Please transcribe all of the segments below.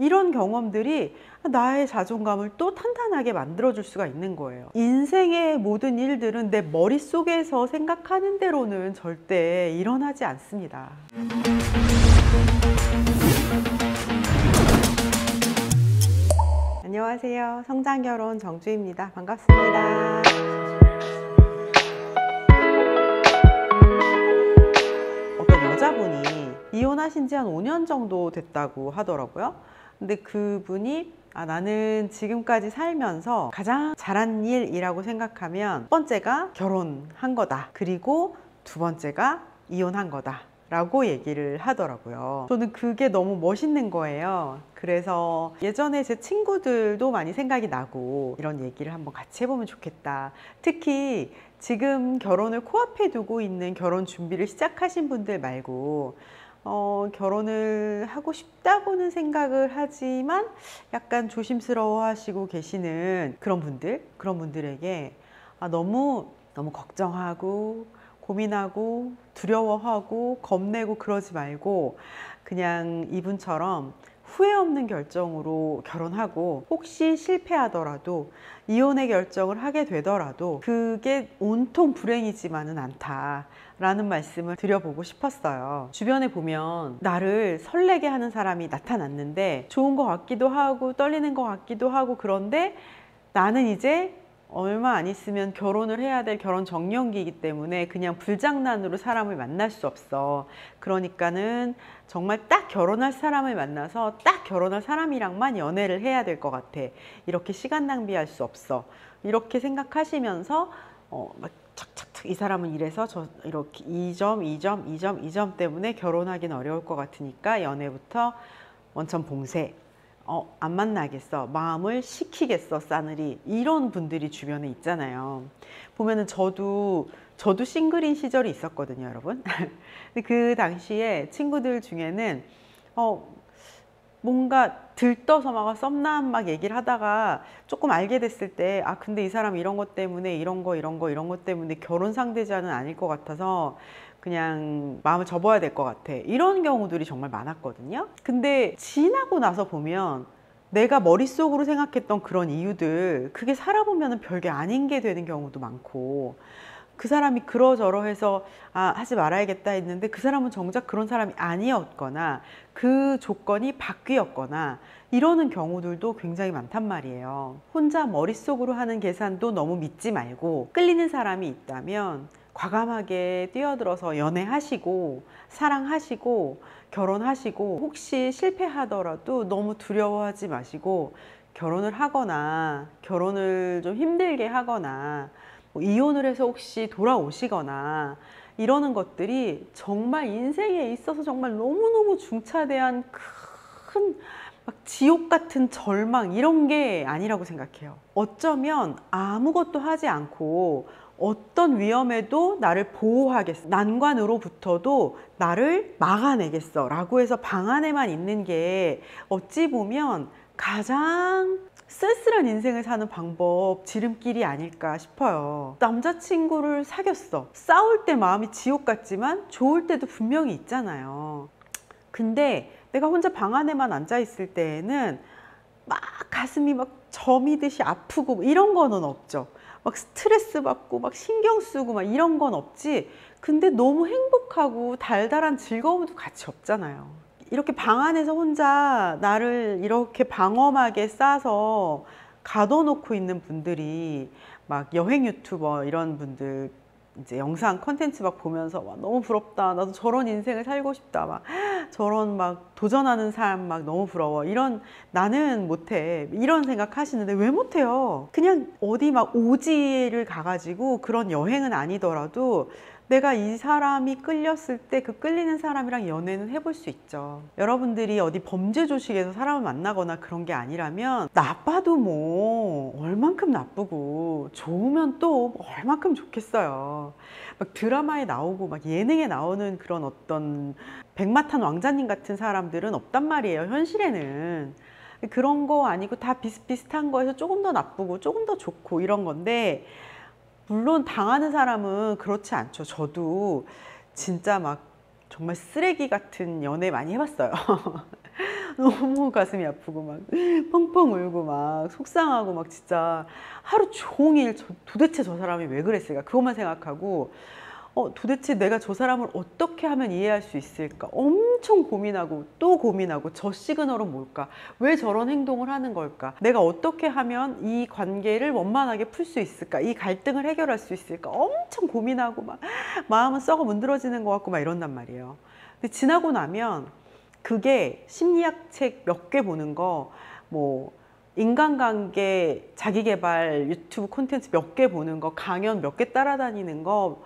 이런 경험들이 나의 자존감을 또 탄탄하게 만들어줄 수가 있는 거예요. 인생의 모든 일들은 내 머릿속에서 생각하는 대로는 절대 일어나지 않습니다. 안녕하세요. 성장결혼 정주입니다. 반갑습니다. 어떤 여자분이 이혼하신 지 한 5년 정도 됐다고 하더라고요. 근데 그분이 나는 지금까지 살면서 가장 잘한 일이라고 생각하면 첫 번째가 결혼한 거다. 그리고 두 번째가 이혼한 거다. 라고 얘기를 하더라고요. 저는 그게 너무 멋있는 거예요. 그래서 예전에 제 친구들도 많이 생각이 나고 이런 얘기를 한번 같이 해보면 좋겠다. 특히 지금 결혼을 코앞에 두고 있는 결혼 준비를 시작하신 분들 말고 결혼을 하고 싶다고는 생각을 하지만 약간 조심스러워 하시고 계시는 그런 분들에게 너무 걱정하고 고민하고 두려워하고 겁내고 그러지 말고 그냥 이분처럼 후회 없는 결정으로 결혼하고 혹시 실패하더라도 이혼의 결정을 하게 되더라도 그게 온통 불행이지만은 않다 라는 말씀을 드려보고 싶었어요. 주변에 보면 나를 설레게 하는 사람이 나타났는데 좋은 것 같기도 하고 떨리는 것 같기도 하고 그런데 나는 이제 얼마 안 있으면 결혼을 해야 될 결혼 정년기이기 때문에 그냥 불장난으로 사람을 만날 수 없어. 그러니까는 정말 딱 결혼할 사람을 만나서 딱 결혼할 사람이랑만 연애를 해야 될 것 같아. 이렇게 시간 낭비할 수 없어. 이렇게 생각하시면서 막 착착착 이 사람은 이래서 저 이렇게 이 점 때문에 결혼하기는 어려울 것 같으니까 연애부터 원천 봉쇄. 안 만나겠어. 마음을 식히겠어. 싸늘히. 이런 분들이 주변에 있잖아요. 보면은 저도 싱글인 시절이 있었거든요, 여러분. 근데 그 당시에 친구들 중에는 뭔가 들떠서 막 썸남 막 얘기를 하다가 조금 알게 됐을 때 근데 이 사람 이런 것 때문에 이런 것 때문에 결혼 상대자는 아닐 것 같아서 그냥 마음을 접어야 될 것 같아. 이런 경우들이 정말 많았거든요. 근데 지나고 나서 보면 내가 머릿속으로 생각했던 그런 이유들 그게 살아보면 별게 아닌 게 되는 경우도 많고 그 사람이 그러저러해서 하지 말아야겠다 했는데 그 사람은 정작 그런 사람이 아니었거나 그 조건이 바뀌었거나 이러는 경우들도 굉장히 많단 말이에요. 혼자 머릿속으로 하는 계산도 너무 믿지 말고 끌리는 사람이 있다면 과감하게 뛰어들어서 연애하시고 사랑하시고 결혼하시고 혹시 실패하더라도 너무 두려워하지 마시고 결혼을 하거나 결혼을 좀 힘들게 하거나 이혼을 해서 혹시 돌아오시거나 이러는 것들이 정말 인생에 있어서 정말 너무너무 중차대한 큰 막 지옥 같은 절망 이런 게 아니라고 생각해요. 어쩌면 아무것도 하지 않고 어떤 위험에도 나를 보호하겠어. 난관으로부터도 나를 막아내겠어. 라고 해서 방 안에만 있는 게 어찌 보면 가장 쓸쓸한 인생을 사는 방법, 지름길이 아닐까 싶어요. 남자친구를 사귀었어. 싸울 때 마음이 지옥 같지만 좋을 때도 분명히 있잖아요. 근데 내가 혼자 방 안에만 앉아 있을 때에는 막 가슴이 막 저미듯이 아프고 이런 거는 없죠. 막 스트레스 받고 막 신경 쓰고 막 이런 건 없지. 근데 너무 행복하고 달달한 즐거움도 같이 없잖아요. 이렇게 방 안에서 혼자 나를 이렇게 방엄하게 싸서 가둬놓고 있는 분들이 막 여행 유튜버 이런 분들 이제 영상 컨텐츠 막 보면서 와, 너무 부럽다. 나도 저런 인생을 살고 싶다. 막 저런 막 도전하는 사람 막 너무 부러워. 이런 나는 못해. 이런 생각 하시는데 왜 못해요? 그냥 어디 막 오지를 가가지고 그런 여행은 아니더라도 내가 이 사람이 끌렸을 때 그 끌리는 사람이랑 연애는 해볼 수 있죠. 여러분들이 어디 범죄 조직에서 사람을 만나거나 그런 게 아니라면 나빠도 뭐 얼만큼 나쁘고 좋으면 또 얼만큼 좋겠어요. 막 드라마에 나오고 막 예능에 나오는 그런 어떤 백마탄 왕자님 같은 사람들은 없단 말이에요. 현실에는. 그런 거 아니고 다 비슷비슷한 거에서 조금 더 나쁘고 조금 더 좋고 이런 건데 물론 당하는 사람은 그렇지 않죠. 저도 진짜 막 정말 쓰레기 같은 연애 많이 해봤어요. 너무 가슴이 아프고 막 펑펑 울고 막 속상하고 막 진짜 하루 종일 도대체 저 사람이 왜 그랬을까 그것만 생각하고 도대체 내가 저 사람을 어떻게 하면 이해할 수 있을까 엄청 고민하고 또 고민하고 저 시그널은 뭘까 왜 저런 행동을 하는 걸까 내가 어떻게 하면 이 관계를 원만하게 풀 수 있을까 이 갈등을 해결할 수 있을까 엄청 고민하고 막 마음은 썩어 문드러지는 것 같고 막 이런단 말이에요. 근데 지나고 나면 그게 심리학 책 몇 개 보는 거 뭐 인간관계 자기계발 유튜브 콘텐츠 몇 개 보는 거 강연 몇 개 따라다니는 거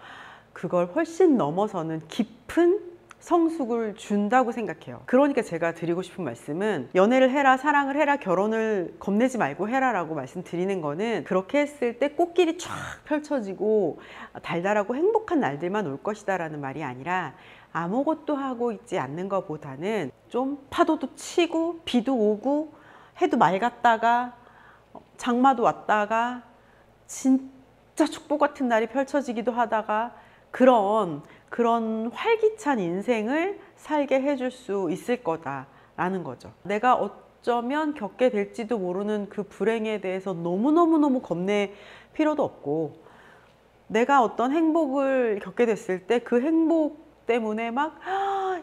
그걸 훨씬 넘어서는 깊은 성숙을 준다고 생각해요. 그러니까 제가 드리고 싶은 말씀은 연애를 해라 사랑을 해라 결혼을 겁내지 말고 해라 라고 말씀드리는 거는 그렇게 했을 때 꽃길이 쫙 펼쳐지고 달달하고 행복한 날들만 올 것이다 라는 말이 아니라 아무것도 하고 있지 않는 것보다는 좀 파도도 치고 비도 오고 해도 맑았다가 장마도 왔다가 진짜 축복 같은 날이 펼쳐지기도 하다가 그런 활기찬 인생을 살게 해줄 수 있을 거다라는 거죠. 내가 어쩌면 겪게 될지도 모르는 그 불행에 대해서 너무너무너무 겁낼 필요도 없고 내가 어떤 행복을 겪게 됐을 때 그 행복 때문에 막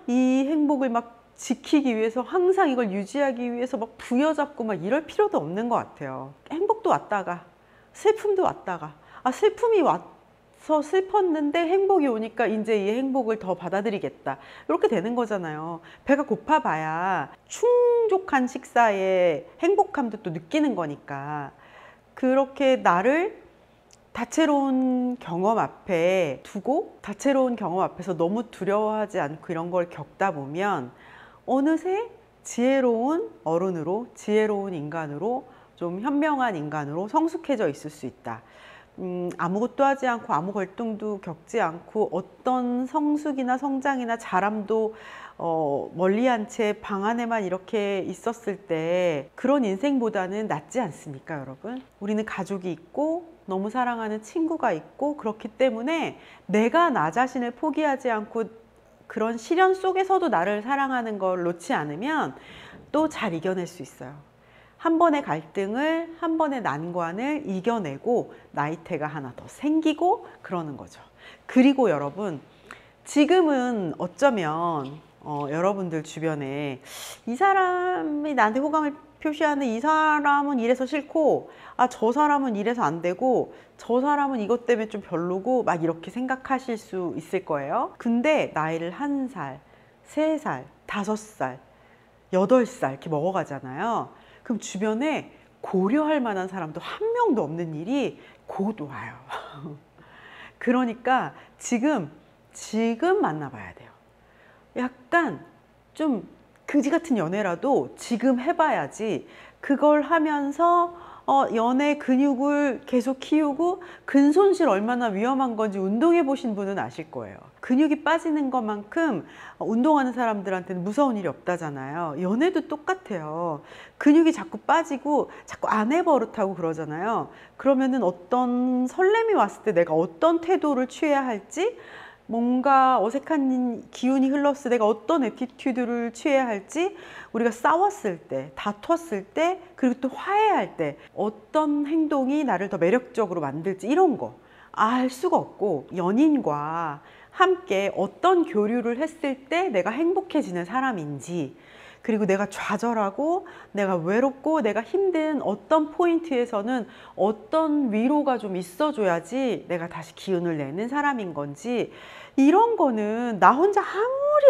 이 행복을 막 지키기 위해서 항상 이걸 유지하기 위해서 막 부여잡고 막 이럴 필요도 없는 것 같아요. 행복도 왔다가 슬픔도 왔다가 슬픔이 와서 슬펐는데 행복이 오니까 이제 이 행복을 더 받아들이겠다 이렇게 되는 거잖아요. 배가 고파봐야 충족한 식사에 행복함도 또 느끼는 거니까 그렇게 나를 다채로운 경험 앞에 두고 다채로운 경험 앞에서 너무 두려워하지 않고 이런 걸 겪다 보면 어느새 지혜로운 어른으로 지혜로운 인간으로 좀 현명한 인간으로 성숙해져 있을 수 있다. 아무것도 하지 않고 아무 갈등도 겪지 않고 어떤 성숙이나 성장이나 자람도 멀리한 채 방 안에만 이렇게 있었을 때 그런 인생보다는 낫지 않습니까, 여러분? 우리는 가족이 있고 너무 사랑하는 친구가 있고 그렇기 때문에 내가 나 자신을 포기하지 않고 그런 시련 속에서도 나를 사랑하는 걸 놓지 않으면 또 잘 이겨낼 수 있어요. 한 번의 갈등을, 한 번의 난관을 이겨내고 나이테가 하나 더 생기고 그러는 거죠. 그리고 여러분, 지금은 어쩌면 여러분들 주변에 이 사람이 나한테 호감을 표시하는 이 사람은 이래서 싫고 저 사람은 이래서 안 되고 저 사람은 이것 때문에 좀 별로고 막 이렇게 생각하실 수 있을 거예요. 근데 나이를 1살, 3살, 5살, 8살 이렇게 먹어가잖아요. 그럼 주변에 고려할 만한 사람도 한 명도 없는 일이 곧 와요. 그러니까 지금 만나봐야 돼요. 약간 좀 그지 같은 연애라도 지금 해봐야지 그걸 하면서 연애 근육을 계속 키우고 근손실 얼마나 위험한 건지 운동해 보신 분은 아실 거예요. 근육이 빠지는 것만큼 운동하는 사람들한테는 무서운 일이 없다잖아요. 연애도 똑같아요. 근육이 자꾸 빠지고 자꾸 아내 버릇하고 그러잖아요. 그러면은 어떤 설렘이 왔을 때 내가 어떤 태도를 취해야 할지 뭔가 어색한 기운이 흘렀을 때 내가 어떤 애티튜드를 취해야 할지 우리가 싸웠을 때, 다퉜을 때, 그리고 또 화해할 때 어떤 행동이 나를 더 매력적으로 만들지 이런 거 알 수가 없고 연인과 함께 어떤 교류를 했을 때 내가 행복해지는 사람인지 그리고 내가 좌절하고 내가 외롭고 내가 힘든 어떤 포인트에서는 어떤 위로가 좀 있어줘야지 내가 다시 기운을 내는 사람인 건지 이런 거는 나 혼자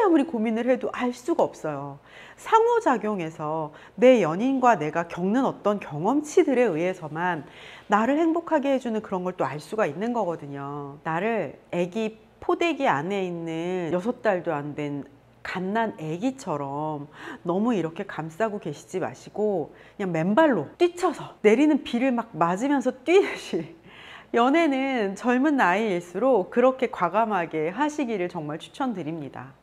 아무리 고민을 해도 알 수가 없어요. 상호작용해서 내 연인과 내가 겪는 어떤 경험치들에 의해서만 나를 행복하게 해주는 그런 걸 또 알 수가 있는 거거든요. 나를 애기 포대기 안에 있는 6달도 안 된 갓난 애기처럼 너무 이렇게 감싸고 계시지 마시고 그냥 맨발로 뛰쳐서 내리는 비를 막 맞으면서 뛰듯이 연애는 젊은 나이일수록 그렇게 과감하게 하시기를 정말 추천드립니다.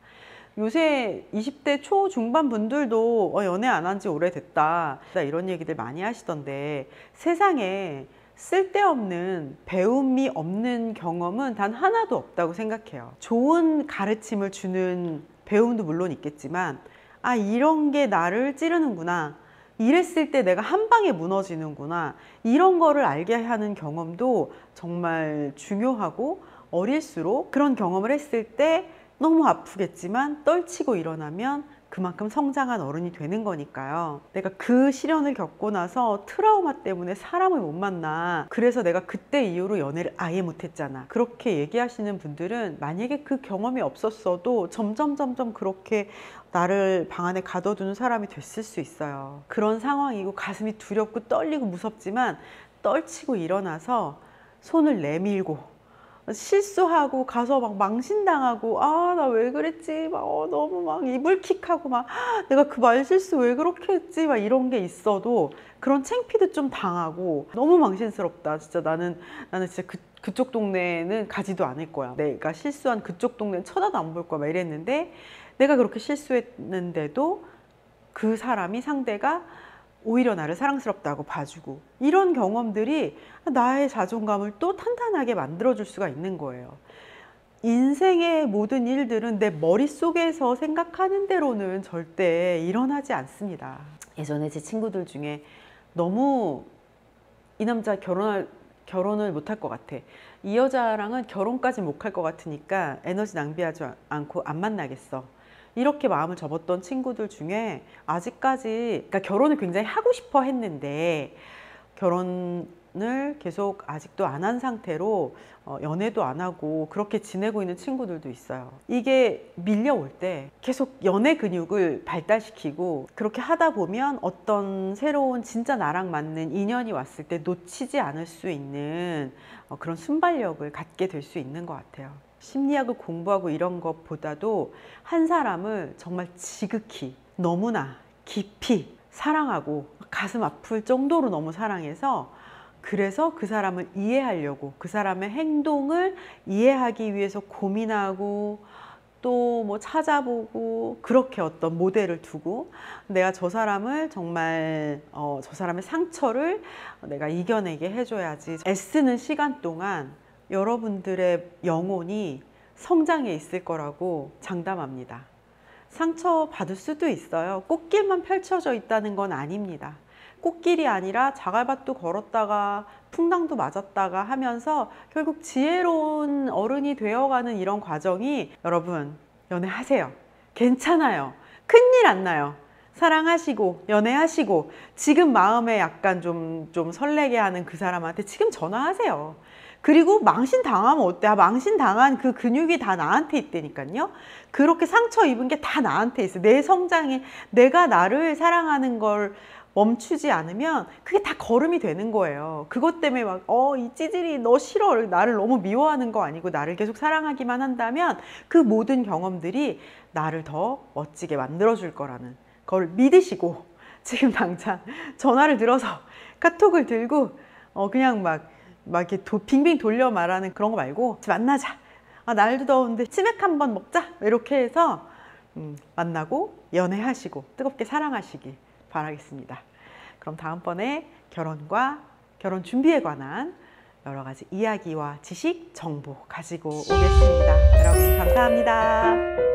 요새 20대 초중반 분들도 연애 안 한 지 오래됐다 이런 얘기들 많이 하시던데 세상에 쓸데없는 배움이 없는 경험은 단 하나도 없다고 생각해요. 좋은 가르침을 주는 배움도 물론 있겠지만 아, 이런 게 나를 찌르는구나. 이랬을 때 내가 한 방에 무너지는구나. 이런 거를 알게 하는 경험도 정말 중요하고, 어릴수록 그런 경험을 했을 때 너무 아프겠지만 떨치고 일어나면 그만큼 성장한 어른이 되는 거니까요. 내가 그 시련을 겪고 나서 트라우마 때문에 사람을 못 만나. 그래서 내가 그때 이후로 연애를 아예 못했잖아. 그렇게 얘기하시는 분들은 만약에 그 경험이 없었어도 점점 그렇게 나를 방 안에 가둬두는 사람이 됐을 수 있어요. 그런 상황이고 가슴이 두렵고 떨리고 무섭지만 떨치고 일어나서 손을 내밀고 실수하고 가서 막 망신당하고, 아, 나 왜 그랬지? 막 너무 막 이불킥하고 막 내가 그 말 실수 왜 그렇게 했지? 막 이런 게 있어도 그런 창피도 좀 당하고 너무 망신스럽다. 진짜 나는 진짜 그쪽 동네는 가지도 않을 거야. 내가 실수한 그쪽 동네는 쳐다도 안 볼 거야. 막 이랬는데 내가 그렇게 실수했는데도 그 사람이 상대가 오히려 나를 사랑스럽다고 봐주고, 이런 경험들이 나의 자존감을 또 탄탄하게 만들어줄 수가 있는 거예요. 인생의 모든 일들은 내 머릿속에서 생각하는 대로는 절대 일어나지 않습니다. 예전에 제 친구들 중에 너무 이 남자 결혼을 못 할 것 같아. 이 여자랑은 결혼까지 못 할 것 같으니까 에너지 낭비하지 않고 안 만나겠어. 이렇게 마음을 접었던 친구들 중에 아직까지, 그러니까 결혼을 굉장히 하고 싶어 했는데 결혼을 계속 아직도 안 한 상태로 연애도 안 하고 그렇게 지내고 있는 친구들도 있어요. 이게 밀려올 때 계속 연애 근육을 발달시키고 그렇게 하다 보면 어떤 새로운 진짜 나랑 맞는 인연이 왔을 때 놓치지 않을 수 있는 그런 순발력을 갖게 될 수 있는 것 같아요. 심리학을 공부하고 이런 것보다도 한 사람을 정말 지극히 너무나 깊이 사랑하고 가슴 아플 정도로 너무 사랑해서, 그래서 그 사람을 이해하려고 그 사람의 행동을 이해하기 위해서 고민하고 또 뭐 찾아보고 그렇게 어떤 모델을 두고 내가 저 사람을 정말 저 사람의 상처를 내가 이겨내게 해줘야지 애쓰는 시간 동안 여러분들의 영혼이 성장해 있을 거라고 장담합니다. 상처 받을 수도 있어요. 꽃길만 펼쳐져 있다는 건 아닙니다. 꽃길이 아니라 자갈밭도 걸었다가 풍랑도 맞았다가 하면서 결국 지혜로운 어른이 되어가는 이런 과정이, 여러분 연애하세요. 괜찮아요. 큰일 안 나요. 사랑하시고 연애하시고 지금 마음에 약간 좀 설레게 하는 그 사람한테 지금 전화하세요. 그리고 망신 당하면 어때? 망신 당한 그 근육이 다 나한테 있다니까요. 그렇게 상처 입은 게 다 나한테 있어. 내 성장에 내가 나를 사랑하는 걸 멈추지 않으면 그게 다 거름이 되는 거예요. 그것 때문에 막 이 찌질이 너 싫어, 나를 너무 미워하는 거 아니고 나를 계속 사랑하기만 한다면 그 모든 경험들이 나를 더 멋지게 만들어줄 거라는 걸 믿으시고 지금 당장 전화를 들어서 카톡을 들고 그냥 막 이렇게 빙빙 돌려 말하는 그런 거 말고 만나자. 날도 더운데 치맥 한번 먹자. 이렇게 해서 만나고 연애하시고 뜨겁게 사랑하시길 바라겠습니다. 그럼 다음번에 결혼과 결혼 준비에 관한 여러 가지 이야기와 지식, 정보 가지고 오겠습니다. 여러분 감사합니다.